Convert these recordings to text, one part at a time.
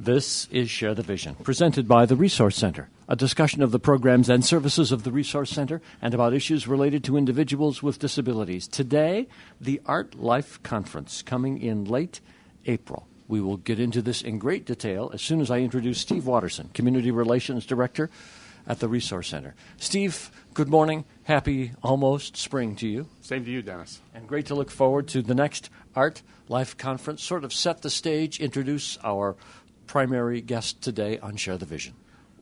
This is Share the Vision, presented by the Resource Center, a discussion of the programs and services of the Resource Center and about issues related to individuals with disabilities. Today, the Art Life Conference, coming in late April. We will get into this in great detail as soon as I introduce Steve Watterson, Community Relations Director at the Resource Center. Steve, good morning. Happy almost spring to you. Same to you, Dennis. And great to look forward to the next Art Life Conference. Sort of set the stage, introduce our primary guest today on Share the Vision.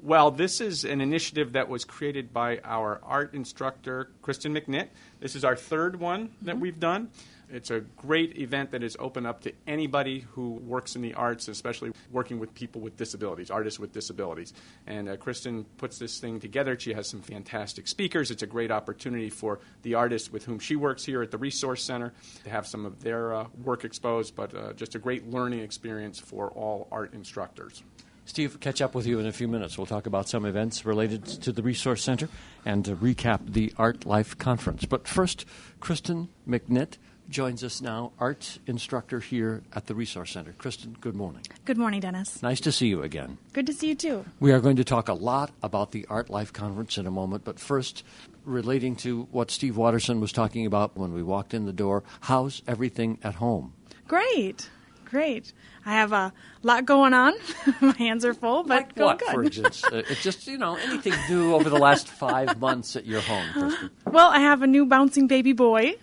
Well, this is an initiative that was created by our art instructor, Kristen McNitt. This is our third one that we've done. It's a great event that is open up to anybody who works in the arts, especially working with people with disabilities, artists with disabilities. And Kristen puts this thing together. She has some fantastic speakers. It's a great opportunity for the artists with whom she works here at the Resource Center to have some of their work exposed, but just a great learning experience for all art instructors. Steve, catch up with you in a few minutes. We'll talk about some events related to the Resource Center and to recap the Art Life Conference. But first, Kristen McNitt joins us now, art instructor here at the Resource Center. Kristen, good morning. Good morning, Dennis. Nice to see you again. Good to see you, too. We are going to talk a lot about the Art Life Conference in a moment, but first, relating to what Steve Watterson was talking about when we walked in the door, how's everything at home? Great. I have a lot going on. My hands are full, but like what, good. For instance? It's just, anything new over the last 5 months at your home, Kristen? Well, I have a new bouncing baby boy.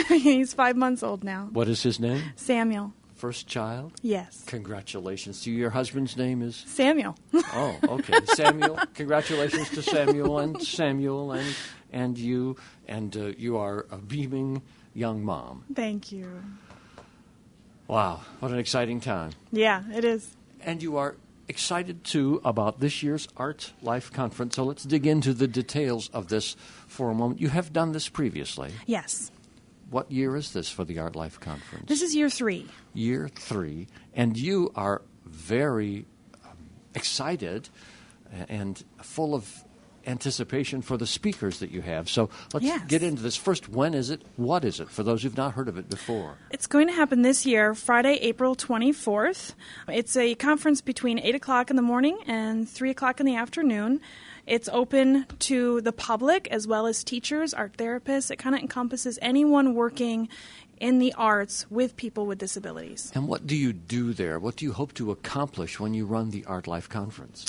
He's 5 months old now. What is his name? Samuel. First child? Yes. Congratulations to you. Your husband's name is? Samuel. Oh, okay. Samuel. Congratulations to Samuel and you. And you are a beaming young mom. Thank you. Wow, what an exciting time. Yeah, it is. And you are excited, too, about this year's Art Life Conference. So let's dig into the details of this for a moment. You have done this previously. Yes. What year is this for the Art Life Conference? This is year 3. Year 3. And you are very excited and full of anticipation for the speakers that you have. So let's get into this. First, when is it? What is it? For those who've not heard of it before. It's going to happen this year, Friday, April 24th. It's a conference between 8 o'clock in the morning and 3 o'clock in the afternoon. It's open to the public as well as teachers, art therapists. It kind of encompasses anyone working in the arts with people with disabilities. And what do you do there? What do you hope to accomplish when you run the Art Life Conference?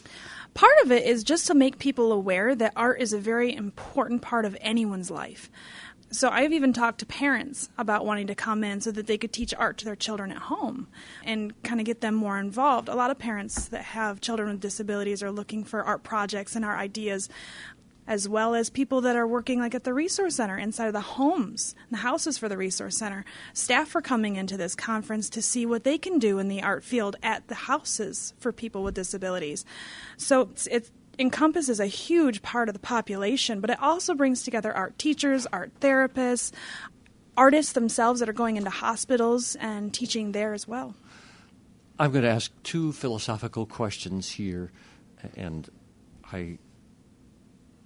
Part of it is just to make people aware that art is a very important part of anyone's life. So I've even talked to parents about wanting to come in so that they could teach art to their children at home and kind of get them more involved. A lot of parents that have children with disabilities are looking for art projects and art ideas, as well as people that are working like at the Resource Center inside of the homes, the houses for the Resource Center. Staff are coming into this conference to see what they can do in the art field at the houses for people with disabilities. So it encompasses a huge part of the population, but it also brings together art teachers, art therapists, artists themselves that are going into hospitals and teaching there as well. I'm going to ask 2 philosophical questions here, and I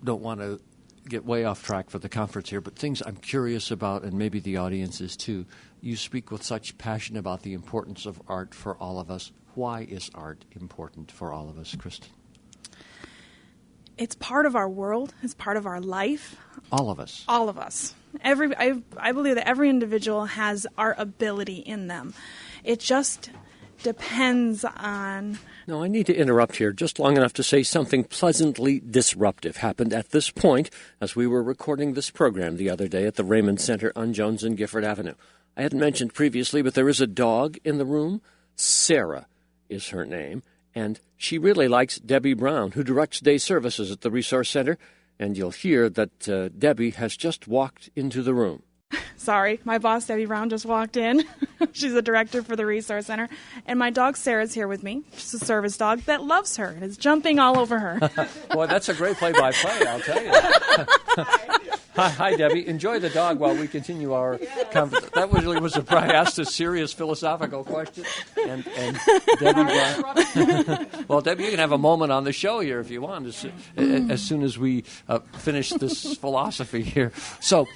don't want to get way off track for the conference here, but things I'm curious about, and maybe the audience is too. You speak with such passion about the importance of art for all of us. Why is art important for all of us, Kristen? It's part of our world. It's part of our life. All of us. All of us. I believe that every individual has art ability in them. It just depends on... No, I need to interrupt here just long enough to say something pleasantly disruptive happened at this point as we were recording this program the other day at the Raymond Center on Jones and Gifford Avenue. I hadn't mentioned previously, but there is a dog in the room. Sarah is her name, and she really likes Debbie Brown, who directs day services at the Resource Center, and you'll hear that Debbie has just walked into the room. Sorry, my boss, Debbie Brown, just walked in. She's the director for the Resource Center. And my dog, Sarah's here with me. She's a service dog that loves her and is jumping all over her. Boy, that's a great play-by-play, I'll tell you. Hi, Debbie. Enjoy the dog while we continue our conversation. That really was I asked a serious philosophical question. And Debbie, well, Debbie, you can have a moment on the show here if you want, as soon as we finish this philosophy here. So,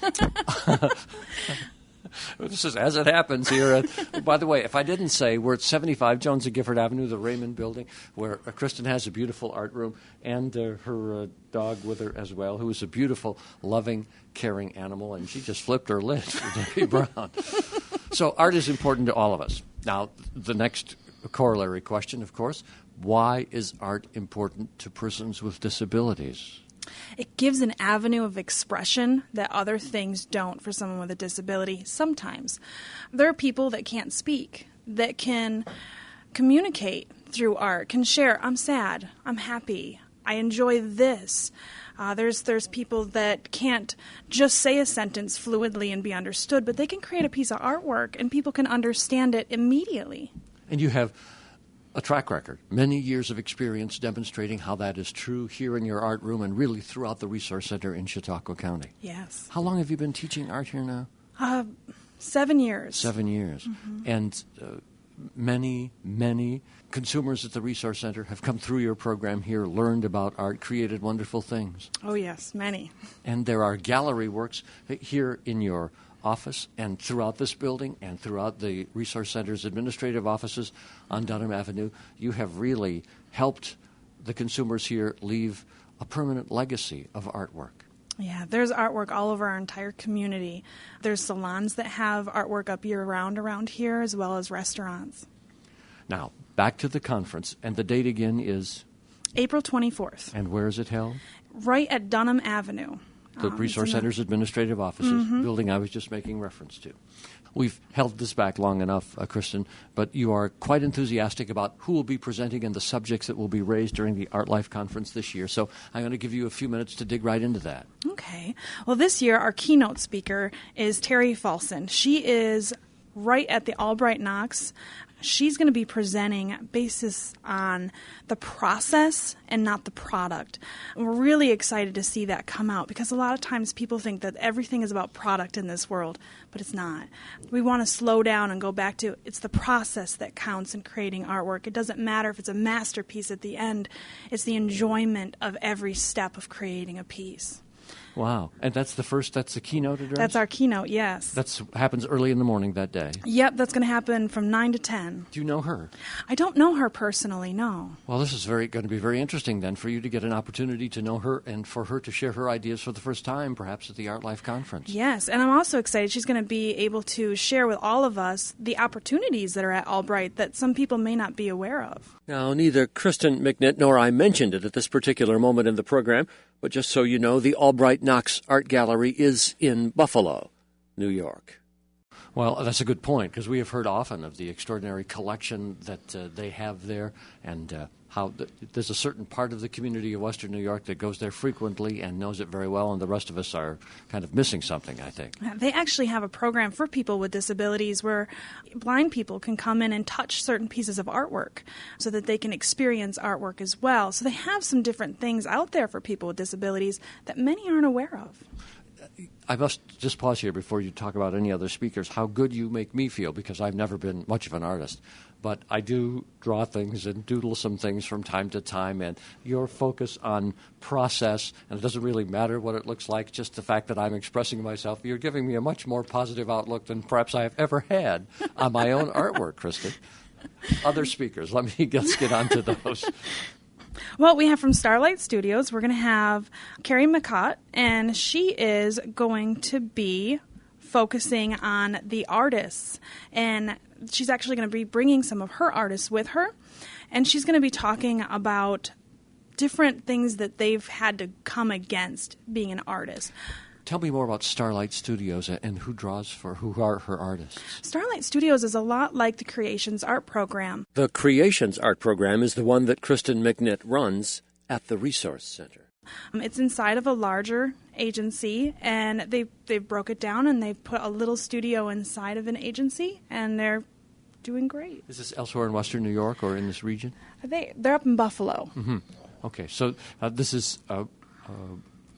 This is as it happens here. By the way, if I didn't say, we're at 75 Jones and Gifford Avenue, the Raymond Building, where Kristen has a beautiful art room and her dog with her as well, who is a beautiful, loving, caring animal, and she just flipped her lid for Debbie Brown. So art is important to all of us. Now, the next corollary question, of course, why is art important to persons with disabilities? It gives an avenue of expression that other things don't for someone with a disability sometimes. There are people that can't speak, that can communicate through art, can share, I'm sad, I'm happy, I enjoy this. There's people that can't just say a sentence fluidly and be understood, but they can create a piece of artwork and people can understand it immediately. And you have a track record, many years of experience demonstrating how that is true here in your art room and really throughout the Resource Center in Chautauqua County. Yes. How long have you been teaching art here now? 7 years. 7 years. Mm-hmm. And many consumers at the Resource Center have come through your program here, learned about art, created wonderful things. Oh, yes, many. And there are gallery works here in your office and throughout this building and throughout the Resource Center's administrative offices on Dunham Avenue. You have really helped the consumers here leave a permanent legacy of artwork. Yeah, there's artwork all over our entire community. There's salons that have artwork up year-round around here, as well as restaurants. Now, back to the conference, and the date again is? April 24th. And where is it held? Right at Dunham Avenue. The Resource Center's administrative offices, building I was just making reference to. We've held this back long enough, Kristen, but you are quite enthusiastic about who will be presenting and the subjects that will be raised during the Art Life Conference this year. So I'm going to give you a few minutes to dig right into that. Okay. Well, this year our keynote speaker is Terry Folson. She is right at the Albright Knox. She's going to be presenting basis on the process and not the product. And we're really excited to see that come out because a lot of times people think that everything is about product in this world, but it's not. We want to slow down and go back to it's the process that counts in creating artwork. It doesn't matter if it's a masterpiece at the end. It's the enjoyment of every step of creating a piece. Wow. And that's the keynote address? That's our keynote, yes. That happens early in the morning that day? Yep, that's going to happen from 9 to 10. Do you know her? I don't know her personally, no. Well, this is going to be very interesting then for you to get an opportunity to know her and for her to share her ideas for the first time, perhaps at the Art Life Conference. Yes, and I'm also excited she's going to be able to share with all of us the opportunities that are at Albright that some people may not be aware of. Now, neither Kristen McNitt nor I mentioned it at this particular moment in the program, but just so you know, the Albright Knox Art Gallery is in Buffalo, New York. Well, that's a good point, because we have heard often of the extraordinary collection that they have there, and how there's a certain part of the community of Western New York that goes there frequently and knows it very well, and the rest of us are kind of missing something, I think. They actually have a program for people with disabilities where blind people can come in and touch certain pieces of artwork so that they can experience artwork as well. So they have some different things out there for people with disabilities that many aren't aware of. I must just pause here before you talk about any other speakers, how good you make me feel, because I've never been much of an artist. But I do draw things and doodle some things from time to time, and your focus on process, and it doesn't really matter what it looks like, just the fact that I'm expressing myself, you're giving me a much more positive outlook than perhaps I have ever had on my own artwork, Kristen. Other speakers, let's get on to those. Well, we have from Starlight Studios, we're going to have Carrie McCott, and she is going to be focusing on the artists, and she's actually going to be bringing some of her artists with her, and she's going to be talking about different things that they've had to come against being an artist. Tell me more about Starlight Studios and who are her artists. Starlight Studios is a lot like the Creations Art Program. The Creations Art Program is the one that Kristen McNitt runs at the Resource Center. It's inside of a larger agency, and they broke it down and they put a little studio inside of an agency, and they're doing great. Is this elsewhere in Western New York or in this region? They're up in Buffalo. Mm-hmm. Okay, so this is,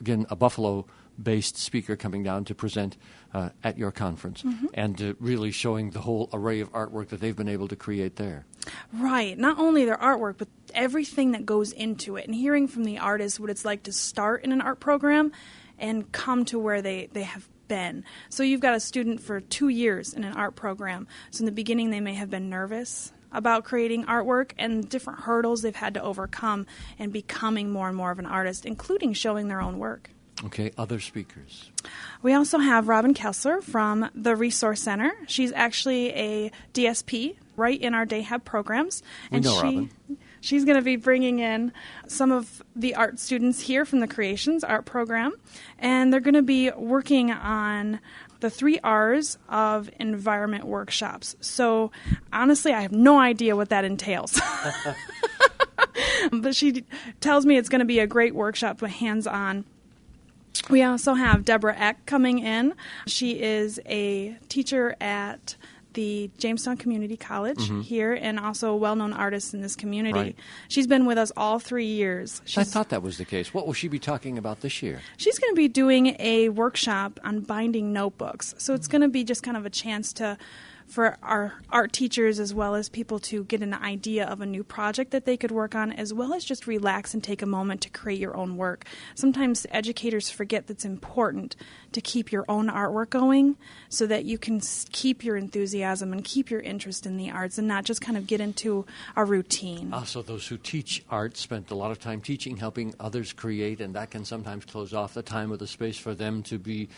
again, a Buffalo-based speaker coming down to present at your conference, and really showing the whole array of artwork that they've been able to create there. Right. Not only their artwork, but everything that goes into it, and hearing from the artists what it's like to start in an art program and come to where they have been. So you've got a student for 2 years in an art program. So in the beginning, they may have been nervous about creating artwork and different hurdles they've had to overcome in becoming more and more of an artist, including showing their own work. Okay, other speakers. We also have Robin Kessler from the Resource Center. She's actually a DSP right in our Day-Hab programs. We know Robin. She's going to be bringing in some of the art students here from the Creations Art Program, and they're going to be working on the 3 R's of environment workshops. So, honestly, I have no idea what that entails. But she tells me it's going to be a great workshop with hands-on. We also have Deborah Eck coming in. She is a teacher at the Jamestown Community College here, and also a well-known artist in this community. Right. She's been with us all 3 years. I thought that was the case. What will she be talking about this year? She's going to be doing a workshop on binding notebooks. So it's going to be just kind of a chance for our art teachers as well as people to get an idea of a new project that they could work on, as well as just relax and take a moment to create your own work. Sometimes educators forget that's important to keep your own artwork going so that you can keep your enthusiasm and keep your interest in the arts and not just kind of get into a routine. Also, those who teach art spend a lot of time teaching, helping others create, and that can sometimes close off the time or the space for them to be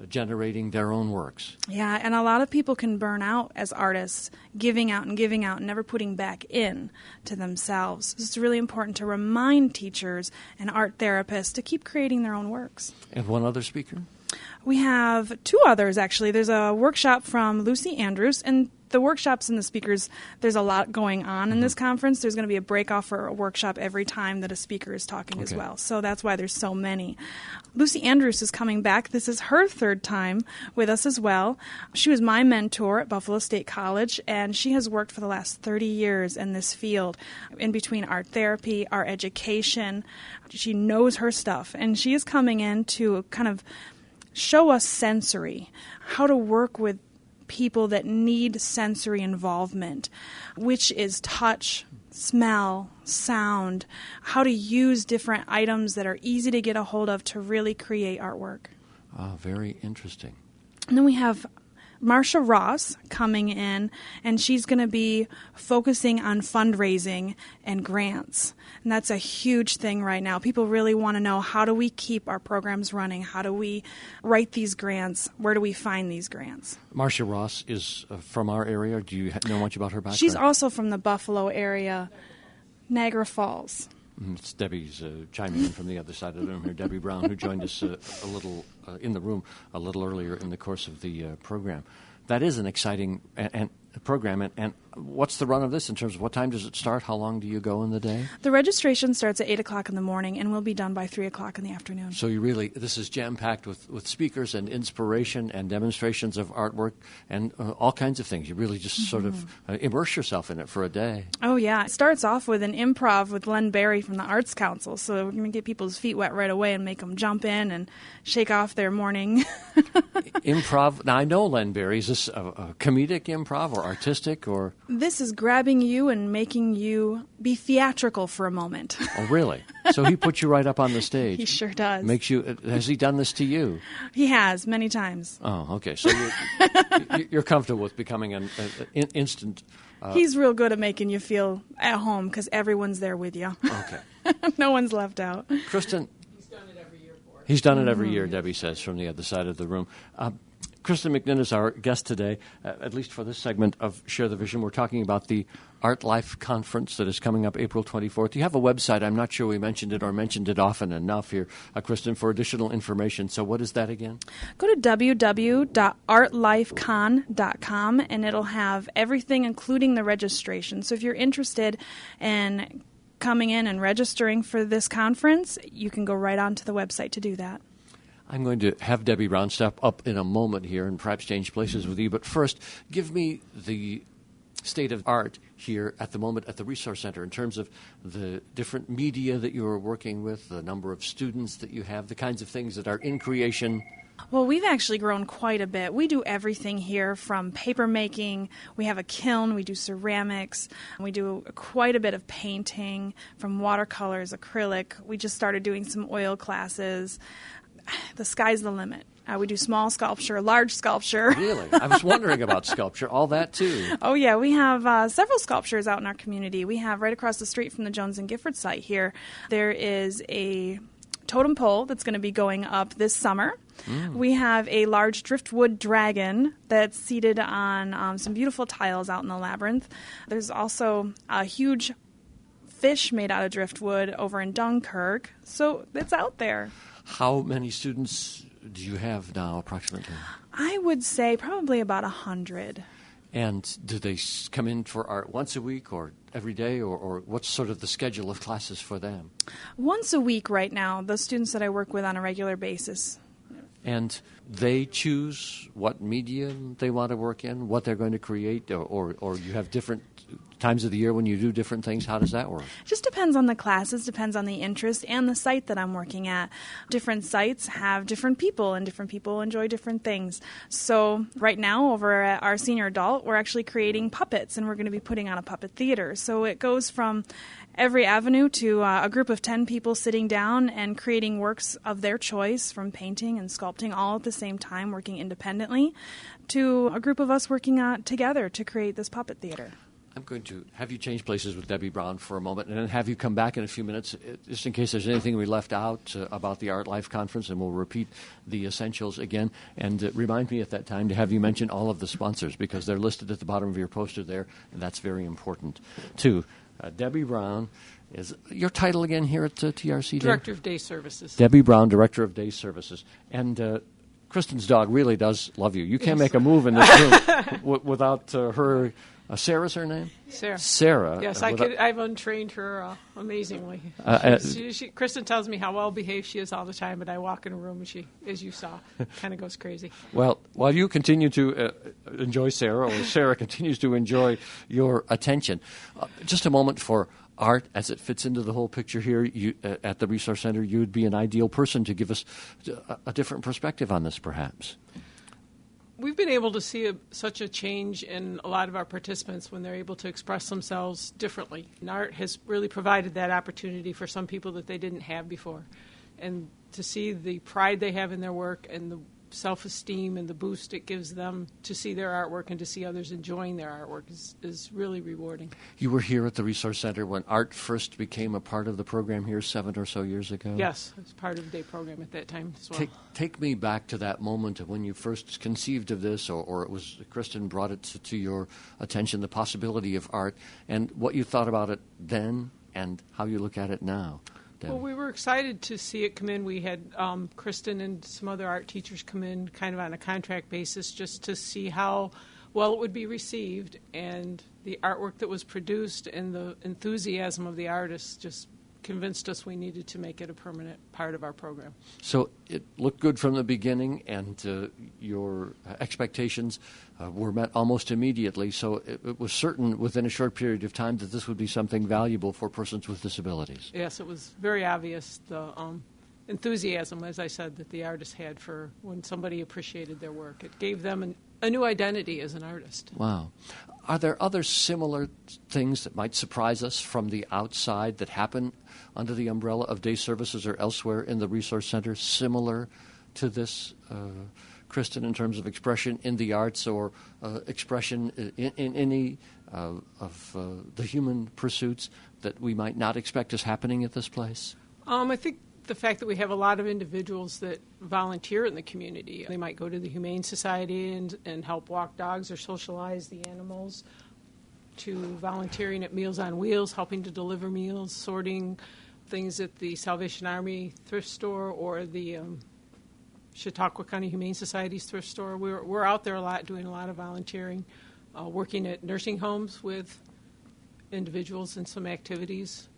generating their own works. Yeah, and a lot of people can burn out as artists, giving out and never putting back in to themselves. So it's really important to remind teachers and art therapists to keep creating their own works. And one other speaker? We have 2 others, actually. There's a workshop from Lucy Andrews, and the workshops and the speakers, there's a lot going on in this conference. There's going to be a break-off for a workshop every time that a speaker is talking as well. So that's why there's so many. Lucy Andrews is coming back. This is her 3rd time with us as well. She was my mentor at Buffalo State College, and she has worked for the last 30 years in this field, in between art therapy, art education. She knows her stuff, and she is coming in to kind of show us sensory, how to work with people that need sensory involvement, which is touch, smell, sound, how to use different items that are easy to get a hold of to really create artwork. Very interesting. And then we have Marcia Ross coming in, and she's going to be focusing on fundraising and grants. And that's a huge thing right now. People really want to know, how do we keep our programs running? How do we write these grants? Where do we find these grants? Marcia Ross is from our area. Do you know much about her background? She's also from the Buffalo area, Niagara Falls. It's Debbie's chiming in from the other side of the room here. Debbie Brown, who joined us a little in the room a little earlier in the course of the program. That is an exciting program. And what's the run of this in terms of what time does it start? How long do you go in the day? The registration starts at 8 o'clock in the morning and will be done by 3 o'clock in the afternoon. So this is jam-packed with speakers and inspiration and demonstrations of artwork and all kinds of things. You really just sort of immerse yourself in it for a day. Oh, yeah. It starts off with an improv with Len Berry from the Arts Council. So we're going to get people's feet wet right away and make them jump in and shake off their morning. Improv. Now, I know Len Berry. Is this a comedic improv or artistic or? This is grabbing you and making you be theatrical for a moment. Oh, really? So he puts you right up on the stage. He sure does. Makes you. Has he done this to you? He has, many times. Oh, okay. So you're comfortable with becoming an instant. He's real good at making you feel at home because everyone's there with you. Okay. No one's left out. Kristen. He's done it every year for us. He's done it every year, Debbie says from the other side of the room. Kristen McNitt is our guest today, at least for this segment of Share the Vision. We're talking about the Art Life Conference that is coming up April 24th. You have a website. I'm not sure we mentioned it or mentioned it often enough here, Kristen, for additional information. So what is that again? Go to www.artlifecon.com, and it'll have everything, including the registration. So if you're interested in coming in and registering for this conference, you can go right onto the website to do that. I'm going to have Debbie Brown step up in a moment here and perhaps change places with you. But first, give me the state of art here at the moment at the Resource Center in terms of the different media that you're working with, the number of students that you have, the kinds of things that are in creation. Well, we've actually grown quite a bit. We do everything here from paper making. We have a kiln. We do ceramics. We do quite a bit of painting, from watercolors, acrylic. We just started doing some oil classes. The sky's the limit. We do small sculpture, large sculpture. Really? I was wondering about sculpture, all that too. Oh, yeah. We have several sculptures out in our community. We have right across the street from the Jones and Gifford site here, there is a totem pole that's going to be going up this summer. We have a large driftwood dragon that's seated on some beautiful tiles out in the labyrinth. There's also a huge fish made out of driftwood over in Dunkirk. So it's out there. How many students do you have now, approximately? I would say probably about 100. And do they come in for art once a week or every day, or what's sort of the schedule of classes for them? Once a week right now, the students that I work with on a regular basis. And they choose what medium they want to work in, what they're going to create, or you have different times of the year when you do different things. How does that work? Just depends on the classes, depends on the interest and the site that I'm working at. Different sites have different people, and different people enjoy different things. So right now over at our senior adult, we're actually creating puppets, and we're going to be putting on a puppet theater. So it goes from every avenue to a group of 10 people sitting down and creating works of their choice, from painting and sculpting all at the same time, working independently, to a group of us working together to create this puppet theater. I'm going to have you change places with Debbie Brown for a moment and then have you come back in a few minutes, just in case there's anything we left out about the Art Life Conference, and we'll repeat the essentials again. And remind me at that time to have you mention all of the sponsors, because they're listed at the bottom of your poster there, and that's very important, too. Debbie Brown is your title again here at TRC? Director of Day Services. Debbie Brown, Director of Day Services. And Kristen's dog really does love you. You can't make a move in this room without her. Sarah's her name? Sarah. Sarah. Yes, I've untrained her amazingly. Kristen tells me how well behaved she is all the time, but I walk in a room and she, as you saw, kind of goes crazy. Well, while you continue to enjoy Sarah, or Sarah continues to enjoy your attention, just a moment for art as it fits into the whole picture here. You, at the Resource Center, you would be an ideal person to give us a different perspective on this, perhaps. We've been able to see such a change in a lot of our participants when they're able to express themselves differently. And art has really provided that opportunity for some people that they didn't have before. And to see the pride they have in their work and the self-esteem and the boost it gives them to see their artwork and to see others enjoying their artwork is really rewarding. You were here at the Resource Center when art first became a part of the program here 7 or so years ago? Yes, it was part of the day program at that time as well. Take me back to that moment of when you first conceived of this, or it was Kristen brought it to your attention, the possibility of art, and what you thought about it then and how you look at it now. Well, we were excited to see it come in. We had Kristen and some other art teachers come in kind of on a contract basis just to see how well it would be received, and the artwork that was produced and the enthusiasm of the artists just convinced us we needed to make it a permanent part of our program. So it looked good from the beginning, and your expectations were met almost immediately. So it was certain within a short period of time that this would be something valuable for persons with disabilities. Yes, it was very obvious, the enthusiasm, as I said, that the artists had for when somebody appreciated their work. It gave them a new identity as an artist. Wow. Are there other similar things that might surprise us from the outside that happen under the umbrella of day services or elsewhere in the Resource Center, similar to this, Kristen, in terms of expression in the arts or expression in any of the human pursuits that we might not expect is happening at this place? I think the fact that we have a lot of individuals that volunteer in the community. They might go to the Humane Society and help walk dogs or socialize the animals, to volunteering at Meals on Wheels, helping to deliver meals, sorting things at the Salvation Army thrift store or the Chautauqua County Humane Society's thrift store. We're out there a lot doing a lot of volunteering, working at nursing homes with individuals in some activities.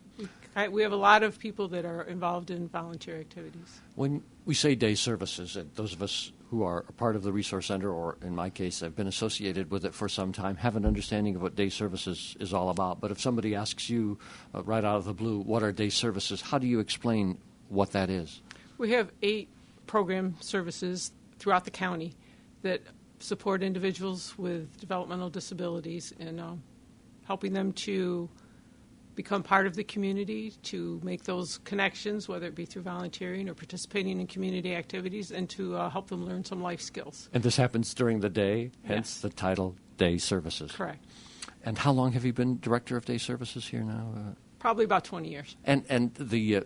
We have a lot of people that are involved in volunteer activities. When we say day services, and those of us who are a part of the Resource Center, or in my case, have been associated with it for some time, have an understanding of what day services is all about. But if somebody asks you right out of the blue, what are day services, how do you explain what that is? We have 8 program services throughout the county that support individuals with developmental disabilities and helping them to become part of the community, to make those connections, whether it be through volunteering or participating in community activities, and to help them learn some life skills. And this happens during the day, hence Yes. the title, Day Services. Correct. And how long have you been Director of Day Services here now? Probably about 20 years. And the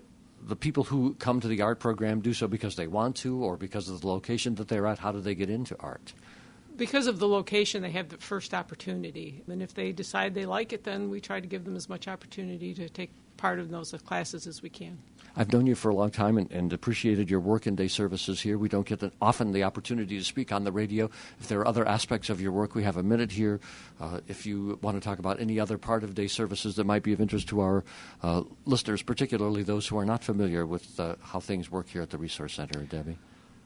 people who come to the art program do so because they want to or because of the location that they're at? How do they get into art? Because of the location, they have the first opportunity. And if they decide they like it, then we try to give them as much opportunity to take part in those classes as we can. I've known you for a long time and appreciated your work in Day Services here. We don't get often the opportunity to speak on the radio. If there are other aspects of your work, we have a minute here. If you want to talk about any other part of Day Services that might be of interest to our listeners, particularly those who are not familiar with how things work here at the Resource Center, Debbie.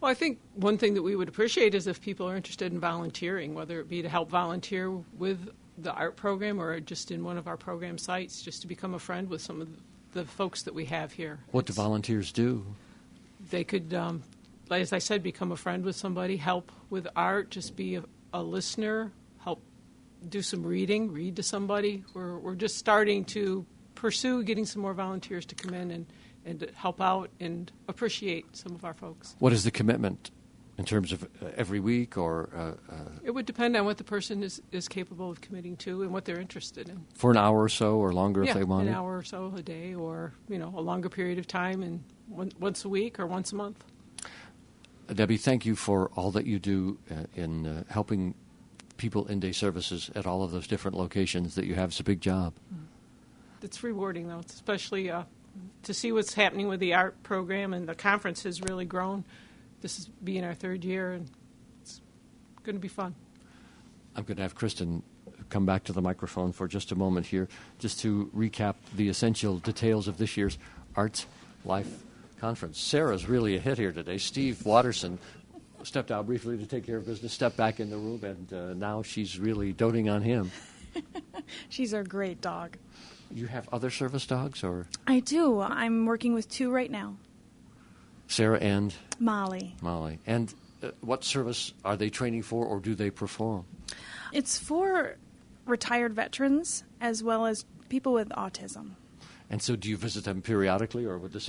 Well, I think one thing that we would appreciate is if people are interested in volunteering, whether it be to help volunteer with the art program or just in one of our program sites, just to become a friend with some of the folks that we have here. What do volunteers do? They could, as I said, become a friend with somebody, help with art, just be a listener, help do some reading, read to somebody. We're just starting to pursue getting some more volunteers to come in and help out and appreciate some of our folks. What is the commitment in terms of every week or? It would depend on what the person is capable of committing to and what they're interested in. For an hour or so or longer if they want an it? hour or so a day, or a longer period of time, and once a week or once a month. Debbie, thank you for all that you do in helping people in Day Services at all of those different locations that you have. It's a big job. It's rewarding, though, especially to see what's happening with the art program, and the conference has really grown. This is being our third year, and it's going to be fun. I'm going to have Kristen come back to the microphone for just a moment here, just to recap the essential details of this year's Arts Life Conference. Sarah's really a hit here today. Steve Watterson stepped out briefly to take care of business, stepped back in the room, and now she's really doting on him. She's our great dog. You have other service dogs, or? I do. I'm working with 2 right now. Sarah and? Molly. Molly. And what service are they training for, or do they perform? It's for retired veterans as well as people with autism. And so do you visit them periodically, or would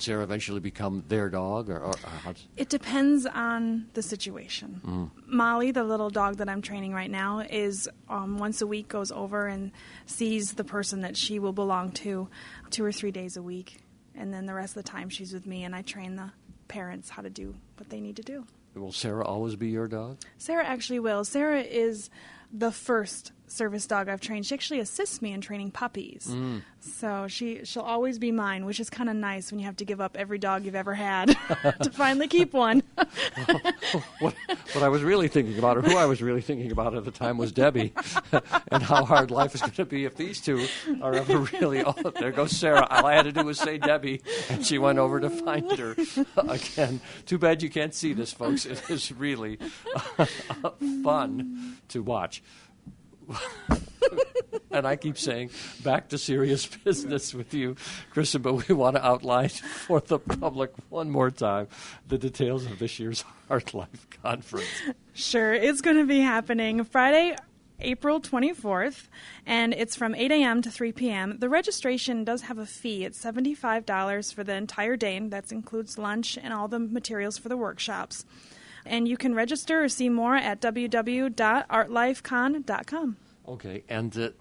Sarah eventually become their dog? Or It depends on the situation. Molly, the little dog that I'm training right now, is once a week goes over and sees the person that she will belong to 2 or 3 days a week. And then the rest of the time she's with me, and I train the parents how to do what they need to do. Will Sarah always be your dog? Sarah actually will. Sarah is the first service dog I've trained. She actually assists me in training puppies. So she'll always be mine, which is kind of nice when you have to give up every dog you've ever had to finally keep one. What I was really thinking about, or who I was really thinking about at the time, was Debbie, and how hard life is going to be if these two are ever really. Oh, there goes Sarah. All I had to do was say Debbie, and she went over to find her again. Too bad you can't see this, folks. It is really fun to watch. And I keep saying, back to serious business with you, Kristen, but we want to outline for the public one more time the details of this year's Art Life Conference. Sure. It's going to be happening Friday, April 24th, and it's from 8 a.m. to 3 p.m. The registration does have a fee. It's $75 for the entire day, and that includes lunch and all the materials for the workshops. And you can register or see more at www.artlifecon.com. Okay, and the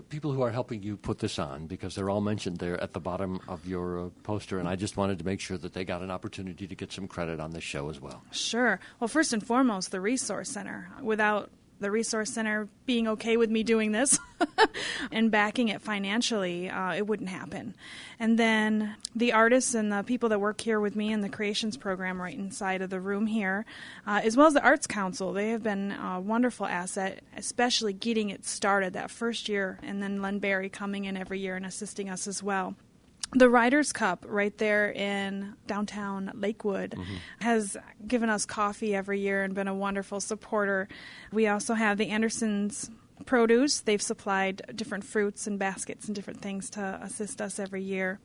people who are helping you put this on, because they're all mentioned there at the bottom of your poster, and I just wanted to make sure that they got an opportunity to get some credit on this show as well. Sure. Well, first and foremost, the Resource Center. Without the Resource Center being okay with me doing this and backing it financially, it wouldn't happen. And then the artists and the people that work here with me in the Creations program right inside of the room here, as well as the Arts Council. They have been a wonderful asset, especially getting it started that first year, and then Len Berry coming in every year and assisting us as well. The Riders Cup right there in downtown Lakewood has given us coffee every year and been a wonderful supporter. We also have the Andersons Produce. They've supplied different fruits and baskets and different things to assist us every year.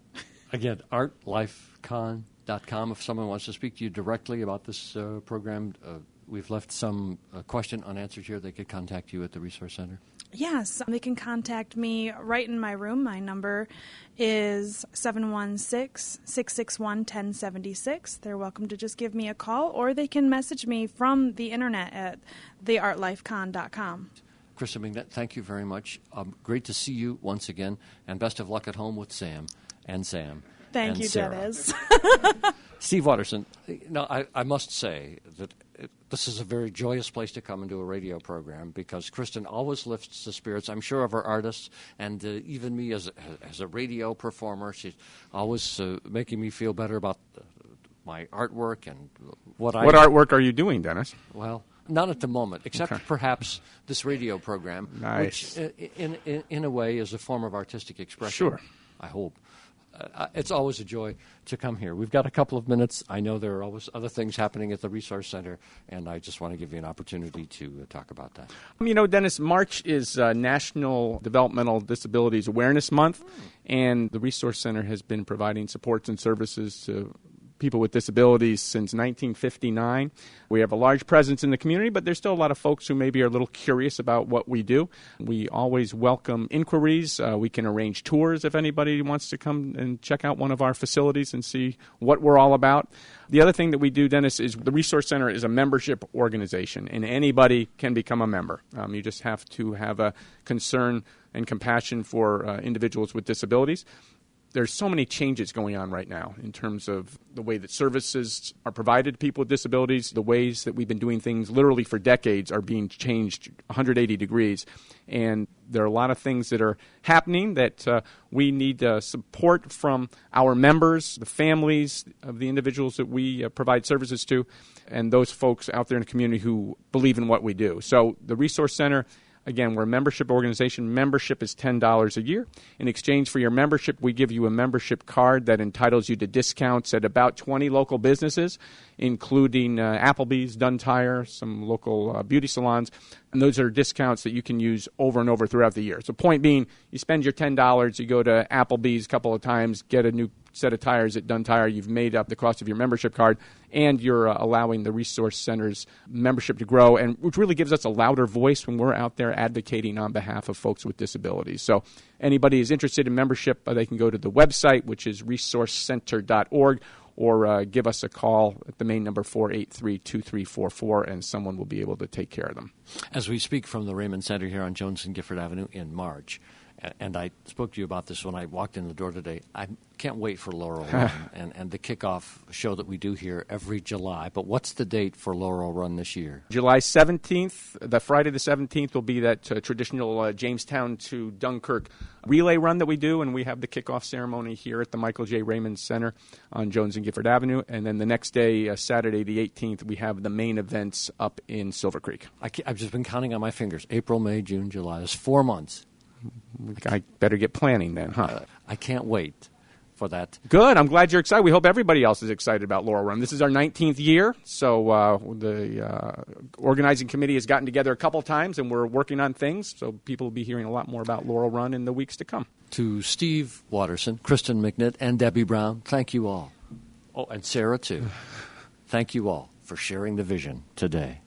Again, artlifecon.com. If someone wants to speak to you directly about this program, we've left some question unanswered here. They could contact you at the Resource Center. Yes, they can contact me right in my room. My number is 716-661-1076. They're welcome to just give me a call, or they can message me from the internet at theartlifecon.com. Kristen McNitt, thank you very much. Great to see you once again, and best of luck at home with Sam and Sam. Thank and you, Sarah. Dennis. Steve Watterson, I must say that this is a very joyous place to come and do a radio program, because Kristen always lifts the spirits, I'm sure, of our artists, and even me as a radio performer. She's always making me feel better about my artwork and what artwork are you doing, Dennis? Well, not at the moment, except perhaps this radio program, nice. Which in a way is a form of artistic expression. Sure. I hope. It's always a joy to come here. We've got a couple of minutes. I know there are always other things happening at the Resource Center, and I just want to give you an opportunity to talk about that. You know, Dennis, March is National Developmental Disabilities Awareness Month, and the Resource Center has been providing supports and services to people with disabilities since 1959. We have a large presence in the community, but there's still a lot of folks who maybe are a little curious about what we do. We always welcome inquiries. We can arrange tours if anybody wants to come and check out one of our facilities and see what we're all about. The other thing that we do, Dennis, is the Resource Center is a membership organization, and anybody can become a member. You just have to have a concern and compassion for individuals with disabilities. There's so many changes going on right now in terms of the way that services are provided to people with disabilities. The ways that we've been doing things literally for decades are being changed 180 degrees. And there are a lot of things that are happening that we need support from our members, the families of the individuals that we provide services to, and those folks out there in the community who believe in what we do. So the Resource Center, again, we're a membership organization. Membership is $10 a year. In exchange for your membership, we give you a membership card that entitles you to discounts at about 20 local businesses, including Applebee's, Dunn Tire, some local beauty salons. And those are discounts that you can use over and over throughout the year. So point being, you spend your $10, you go to Applebee's a couple of times, get a new set of tires at Dunn Tire, you've made up the cost of your membership card, and you're allowing the Resource Center's membership to grow, and which really gives us a louder voice when we're out there advocating on behalf of folks with disabilities. So anybody is interested in membership, they can go to the website, which is resourcecenter.org, or give us a call at the main number 483-2344, and someone will be able to take care of them. As we speak from the Raymond Center here on Jones and Gifford Avenue in March, and I spoke to you about this when I walked in the door today, I can't wait for Laurel Run and the kickoff show that we do here every July. But what's the date for Laurel Run this year? July 17th, the Friday the 17th, will be that traditional Jamestown to Dunkirk relay run that we do, and we have the kickoff ceremony here at the Michael J. Raymond Center on Jones and Gifford Avenue. And then the next day, Saturday the 18th, we have the main events up in Silver Creek. I've just been counting on my fingers. April, May, June, July. That's 4 months. I better get planning then, huh? I can't wait for that. Good. I'm glad you're excited. We hope everybody else is excited about Laurel Run. This is our 19th year, so the organizing committee has gotten together a couple times, and we're working on things, so people will be hearing a lot more about Laurel Run in the weeks to come. To Steve Watterson, Kristen McNitt, and Debbie Brown, thank you all. Oh, and Sarah, too. Thank you all for sharing the vision today.